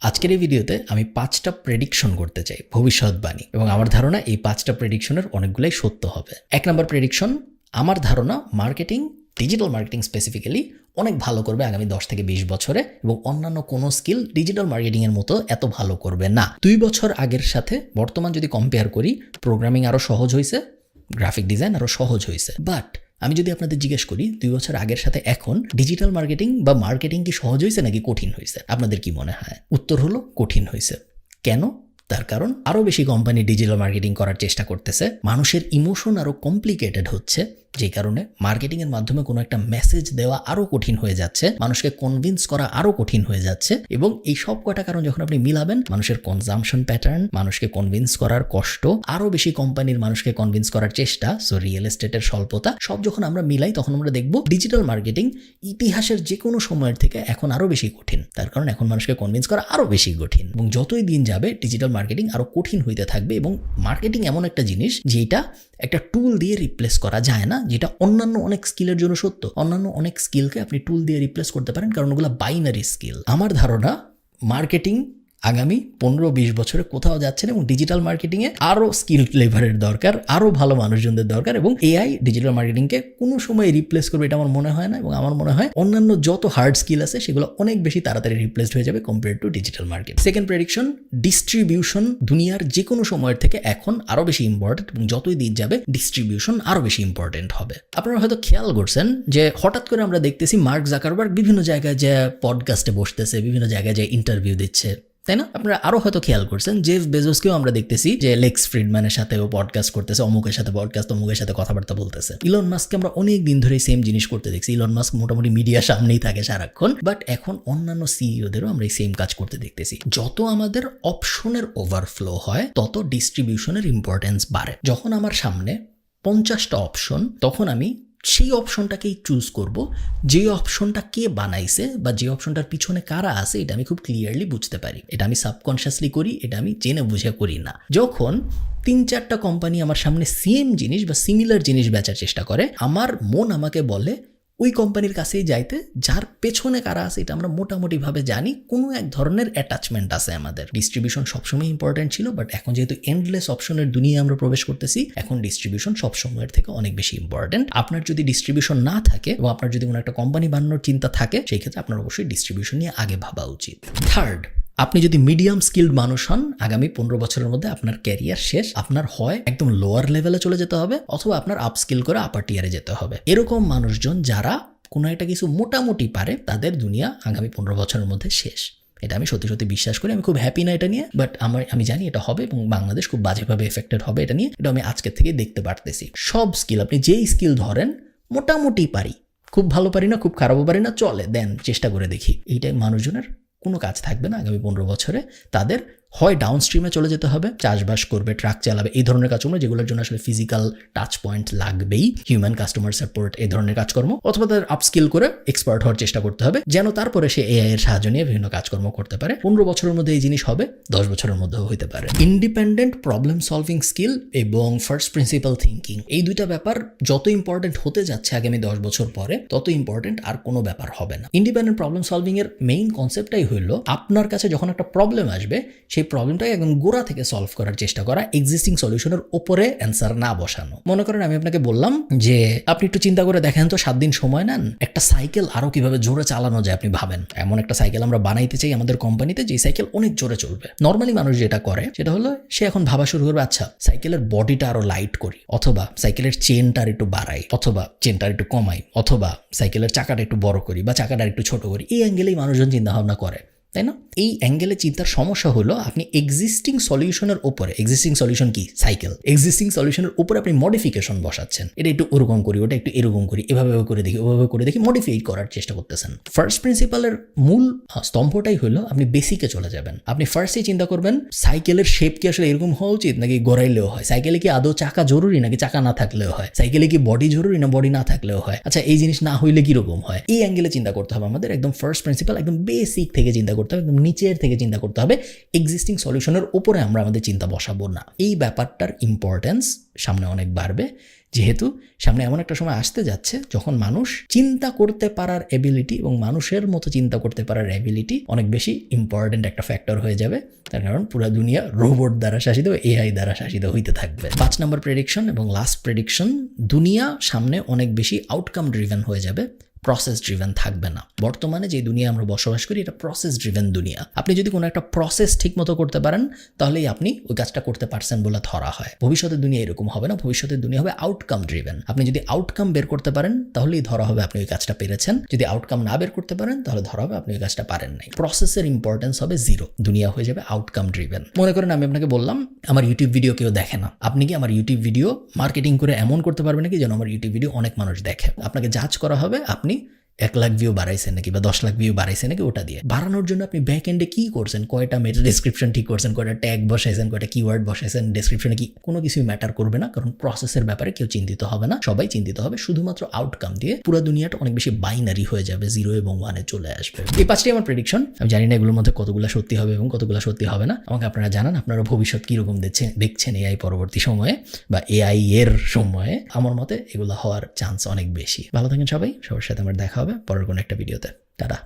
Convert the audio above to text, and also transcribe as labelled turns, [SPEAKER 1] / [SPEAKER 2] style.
[SPEAKER 1] আজকের এই ভিডিওতে আমি 5টা প্রেডিকশন করতে চাই, ভবিষ্যৎবাণী, এবং আমার ধারণা এই 5টা প্রেডিকশনের অনেকগুলাই সত্য হবে। 1 নম্বর প্রেডিকশন, আমার ধারণা মার্কেটিং, ডিজিটাল মার্কেটিং স্পেসিফিক্যালি অনেক ভালো করবে আগামী 10 থেকে 20 বছরে, এবং অন্যান্য কোনো স্কিল ডিজিটাল মার্কেটিংয়ের মতো এত ভালো করবে না। 2 বছর আগের সাথে বর্তমান যদি কম্পেয়ার করি, প্রোগ্রামিং আরও সহজ হয়েছে, গ্রাফিক ডিজাইন আরও সহজ হয়েছে। বাট আমি যদি আপনাদের জিজ্ঞেস করি 2 বছর আগের সাথে এখন ডিজিটাল মার্কেটিং বা মার্কেটিং কি সহজ হয়েছে নাকি কঠিন হয়েছে, আপনাদের কি মনে হয়? উত্তর হলো কঠিন হয়েছে। কেন? তার কারণ আরও বেশি কোম্পানি ডিজিটাল মার্কেটিং করার চেষ্টা করতেছে, মানুষের ইমোশন আরও কমপ্লিকেটেড হচ্ছে, যেই কারণে মার্কেটিংয়ের মাধ্যমে কোনো একটা মেসেজ দেওয়া আরও কঠিন হয়ে যাচ্ছে, মানুষকে কনভিন্স করা আরও কঠিন হয়ে যাচ্ছে। এবং এই সব কটা কারণ যখন আপনি মিলাবেন, মানুষের কনজাম্পশন প্যাটার্ন, মানুষকে কনভিন্স করার কষ্ট, আরও বেশি কোম্পানির মানুষকে কনভিন্স করার চেষ্টা, সো রিয়েল এস্টেটের স্বল্পতা, সব যখন আমরা মিলাই তখন আমরা দেখব ডিজিটাল মার্কেটিং ইতিহাসের যে কোনো সময়ের থেকে এখন আরও বেশি কঠিন। তার কারণ এখন মানুষকে কনভিন্স করা আরও বেশি কঠিন, এবং যতই দিন যাবে ডিজিটাল মার্কেটিং আরও কঠিন হইতে থাকবে। এবং মার্কেটিং এমন একটা জিনিস যেটা একটা টুল দিয়ে রিপ্লেস করা যায় না, যেটা অন্যান্য অনেক স্কিলের জন্য সত্য। অন্যান্য অনেক স্কিলকে আপনি টুল দিয়ে রিপ্লেস করতে পারেন, কারণ ওগুলো বাইনারি স্কিল। আমার ধারণা মার্কেটিং আগামী 15-20 বছরে কোথাও যাচ্ছে না, এবং ডিজিটাল মার্কেটিংয়ে আরও স্কিল লেভারের দরকার, আরও ভালো মানুষজনদের দরকার, এবং এআই ডিজিটাল মার্কেটিংকে কোনো সময় রিপ্লেস করবে এটা আমার মনে হয় না। এবং আমার মনে হয় অন্যান্য যত হার্ড স্কিল আছে সেগুলো অনেক বেশি তাড়াতাড়ি রিপ্লেসড হয়ে যাবে compare to digital market. Second prediction, distribution দুনিয়ার যে কোনো সময়ের থেকে এখন আরও বেশি ইম্পর্টেন্ট, এবং যতই দিন যাবে ডিস্ট্রিবিউশন আরও বেশি ইম্পর্টেন্ট হবে। আপনারা হয়তো খেয়াল করছেন যে হঠাৎ করে আমরা দেখতেছি মার্ক জাকারবার্গ বিভিন্ন জায়গায় যে পডকাস্টে বসতেছে, বিভিন্ন জায়গায় যে ইন্টারভিউ দিচ্ছে, তাই না? আপনারা আরো হয়তো খেয়াল করছেন জেফ বেজোসকেও আমরা দেখতেছি যে লেক্স ফ্রিডম্যানের সাথেও পডকাস্ট করতেছে, অমুকের সাথে পডকাস্ট, অমুকের সাথে কথাবার্তা বলতেছে। ইলন মাস্ককে আমরা অনেক দিন ধরে সেম জিনিস করতে দেখছি। ইলন মাস্ক মোটামুটি মিডিয়ার সামনেই থাকে সারাক্ষণ, বাট এখন অন্যান্য সিইওদেরও আমরা এই সেম কাজ করতে দেখতেছি। যত আমাদের অপশনের ওভারফ্লো হয় তত ডিস্ট্রিবিউশনের ইম্পর্টেন্স বাড়ে। যখন আমার সামনে 50টা অপশন, তখন আমি সেই অপশনটাকেই চুজ করব যে অপশনটা কে বানাইছে বা যে অপশনটার পিছনে কারা আছে এটা আমি খুব ক্লিয়ারলি বুঝতে পারি। এটা আমি সাবকনশিয়াসলি করি, এটা আমি জেনে বুঝে করি না। যখন 3-4টা কোম্পানি আমার সামনে সেম জিনিস বা সিমিলার জিনিস বেচার চেষ্টা করে, আমার মন আমাকে বলে ওই কোম্পানির কাছেই যাইতে, যার পেছনে কারা আছে এটা আমরা মোটামুটিভাবে জানি, কোনো এক ধরনের অ্যাটাচমেন্ট আছে আমাদের। ডিস্ট্রিবিউশন সবসময় ইম্পর্টেন্ট ছিল, বাট এখন যেহেতু এন্ডলেস অপশনের দুনিয়ায় আমরা প্রবেশ করতেছি, এখন ডিস্ট্রিবিউশন সবসময়ের থেকে অনেক বেশি ইম্পর্টেন্ট। আপনার যদি ডিস্ট্রিবিউশন না থাকে এবং আপনার যদি কোনো একটা কোম্পানি বানানোর চিন্তা থাকে, সেই ক্ষেত্রে আপনার অবশ্যই ডিস্ট্রিবিউশন নিয়ে আগে ভাবা উচিত। থার্ড, আপনি যদি মিডিয়াম স্কিল্ড মানুষ হন, আগামী 15 বছরের মধ্যে আপনার ক্যারিয়ার শেষ। আপনার হয় একদম লোয়ার লেভেলে চলে যেতে হবে, অথবা আপনার আপ স্কিল করে আপার টিয়ারে যেতে হবে। এরকম মানুষজন যারা কোনো একটা কিছু মোটামুটি পারে, তাদের দুনিয়া আগামী 15 বছরের মধ্যে শেষ। এটা আমি সত্যি সত্যি বিশ্বাস করি। আমি খুব হ্যাপি না এটা নিয়ে, বাট আমি জানি এটা হবে, এবং বাংলাদেশ খুব বাজেভাবে এফেক্টেড হবে এটা নিয়ে। এটা আমি আজকের থেকে দেখতে পারতেছি। সব স্কিল, আপনি যেই স্কিল ধরেন, মোটামুটি পারি, খুব ভালো পারি না, খুব খারাপও পারি না, চলে দেন, চেষ্টা করে দেখি, এইটাই মানুষজনের কোনো কাজ থাকবে না আগামী 15 বছরে। তাদের হয় ডাউন স্ট্রিমে চলে যেতে হবে, চাষবাস করবে, ট্রাক চালাবে, এই ধরনের কাজকর্ম যেগুলোর জন্য আসলে ফিজিক্যাল টাচ পয়েন্ট লাগবেই, হিউম্যান কাস্টমার সাপোর্ট, এই ধরনের কাজকর্ম, অথবা তাদের আপস্কিল করে এক্সপার্ট হওয়ার চেষ্টা করতে হবে, যেন তারপরে সে এআই এর সাহায্য নিয়ে বিভিন্ন কাজকর্ম করতে পারে। 15 বছরের মধ্যে এই জিনিস হবে, 10 বছরের মধ্যেও হতে পারে। ইন্ডিপেন্ডেন্ট প্রবলেম সলভিং স্কিল এবং ফার্স্ট প্রিন্সিপাল থিঙ্কিং, এই দুইটা ব্যাপার যত ইম্পর্টেন্ট হতে যাচ্ছে আগামী 10 বছর পরে, তত ইম্পর্টেন্ট আর কোনো ব্যাপার হবে না। ইন্ডিপেন্ডেন্ট প্রবলেম সলভিং এর মেইন কনসেপ্টটাই হলো আপনার কাছে যখন একটা প্রবলেম আসবে, সেই প্রবলেমটাকে একদম গোড়া থেকে সলভ করার চেষ্টা করা, এক্সিস্টিং সলিউশনের উপরে অ্যান্সার না বসানো। মনে করেন আমি আপনাকে বললাম যে আপনি একটু চিন্তা করে দেখেন তো, 7 দিন সময় নেন, একটা সাইকেল আরো কিভাবে জোরে চালানো যায় আপনি ভাবেন। এমন একটা সাইকেল আমরা বানাইতে চাই আমাদের কোম্পানিতে, যে সাইকেল অনেক জোরে চলবে। নর্মালি মানুষ যেটা করে সেটা হলো সে এখন ভাবা শুরু করবে, আচ্ছা সাইকেলের বডিটা আরো লাইট করি, অথবা সাইকেলের চেনটা একটু বাড়াই, অথবা চেনটা একটু কমাই, অথবা সাইকেলের চাকাটা একটু বড় করি বা চাকাটা একটু ছোট করি। এই অ্যাঙ্গেলেই মানুষজন চিন্তা ভাবনা করে, তাই না? এই অ্যাঙ্গেলে চিন্তার সমস্যা হলো আপনি এক্সিস্টিং সলিউশনের উপরে, এক্সিস্টিং সলিউশন কি? সাইকেল। এক্সিস্টিং সলিউশনের উপরে আপনি মডিফিকেশন বসাচ্ছেন, এটা একটু ওরকম করি, ওটা একটু এরকম করি, এভাবে করে দেখি, ওভাবে করে দেখি, মডিফাই করার চেষ্টা করতেছেন। ফার্স্ট প্রিন্সিপালের মূল স্তম্ভটাই হলো আপনি বেসিকে চলে যাবেন। আপনি ফার্স্টেই চিন্তা করবেন সাইকেলের শেপ কি আসলে এরকম হওয়া উচিত নাকি গড়াইলেও হয়? সাইকেলে কি আদৌ চাকা জরুরি নাকি চাকা না থাকলেও হয়? সাইকেলে কি বডি জরুরি না বডি না থাকলেও হয়? আচ্ছা এই জিনিস না হইলে কিরকম হয়? এই অ্যাঙ্গেলে চিন্তা করতে হবে আমাদের। একদম ফার্স্ট প্রিন্সিপাল, একদম বেসিক থেকে চিন্তা করতে হবে, একদম নিচের থেকে চিন্তা করতে হবে। এক্সিস্টিং সলিউশনের উপরে আমরা আমাদের চিন্তা বসাবো না। এই ব্যাপারটার ইম্পর্টেন্স সামনে অনেক বাড়বে, যেহেতু সামনে এমন একটা সময় আসতে যাচ্ছে যখন মানুষ চিন্তা করতে পারার এবিলিটি এবং মানুষের মতো চিন্তা করতে পারার এবিলিটি অনেক বেশি ইম্পর্টেন্ট একটা ফ্যাক্টর হয়ে যাবে। তার কারণ পুরো দুনিয়া রোবট দ্বারা শাসিত, এআই দ্বারা শাসিত হইতে থাকবে। 5 নম্বর প্রেডিকশন এবং লাস্ট প্রেডিকশন, দুনিয়া সামনে অনেক বেশি আউটকাম ড্রিভেন হয়ে যাবে, প্রসেস ড্রিভেন থাকবে না। বর্তমানে যে দুনিয়া আমরা বসবাস করি এটা প্রসেস ড্রিভেন দুনিয়া। আপনি যদি কোনো একটা প্রসেস ঠিক মতো করতে পারেন তাহলেই আপনি ওই কাজটা করতে পারছেন বলে ধরা হয়। ভবিষ্যতের দুনিয়া এরকম হবে না, ভবিষ্যতের দুনিয়া হবে আউটকাম ড্রিভেন। আপনি যদি আউটকাম বের করতে পারেন তাহলেই ধরা হবে আপনি ওই কাজটা পেরেছেন, যদি আউটকাম না বের করতে পারেন তাহলে ধরা হবে আপনি ওই কাজটা পারেন নাই। প্রসেসের ইম্পর্টেন্স হবে 0, দুনিয়া হয়ে যাবে আউটকাম ড্রিভেন। মনে করেন আমি আপনাকে বললাম আমার ইউটিউব ভিডিও কেউ দেখে না, আপনি কি আমার ইউটিউব ভিডিও মার্কেটিং করে এমন করতে পারবেন নাকি যেন আমার ইউটিউব ভিডিও অনেক মানুষ দেখে? আপনাকে জাজ করা হবে আপনি 1 লাখ ভিউ বাড়াইছেন নাকি বা 10 লাখ ভিউ বাড়াইছেন নাকি, ওটা দিয়ে। বাড়ানোর জন্য আপনি ব্যাক এন্ডে কি করছেন, কয়টা মেটা ডেসক্রিপশন ঠিক করছেন, কয়টা ট্যাগ বসাইছেন, কয়টা কিওয়ার্ড বসাইছেন ডেসক্রিপশনে, কি কোনো কিছুই ম্যাটার করবে না, কারণ প্রসেসের ব্যাপারে কেউ চিন্তিত হবে না, সবাই চিন্তিত হবে শুধুমাত্র আউটকাম দিয়ে। পুরো দুনিয়াটা অনেক বেশি বাইনারি হয়ে যাবে, 0 এবং 1 চলে আসবে। এই 5টি আমার প্রেডিকশন। আমি জানি না এগুলোর মধ্যে কতগুলো সত্যি হবে এবং কতগুলো সত্যি হবে না, আমাকে আপনারা জানান আপনারা ভবিষ্যৎ কীরকম দেখছেন এআই পরবর্তী সময়ে বা এআই এর সময়ে। আমার মতে এগুলো হওয়ার চান্স অনেক বেশি। ভালো থাকেন সবাই, সবার সাথে আমার দেখা হবে পরের কোনো একটা ভিডিওতে। টাটা।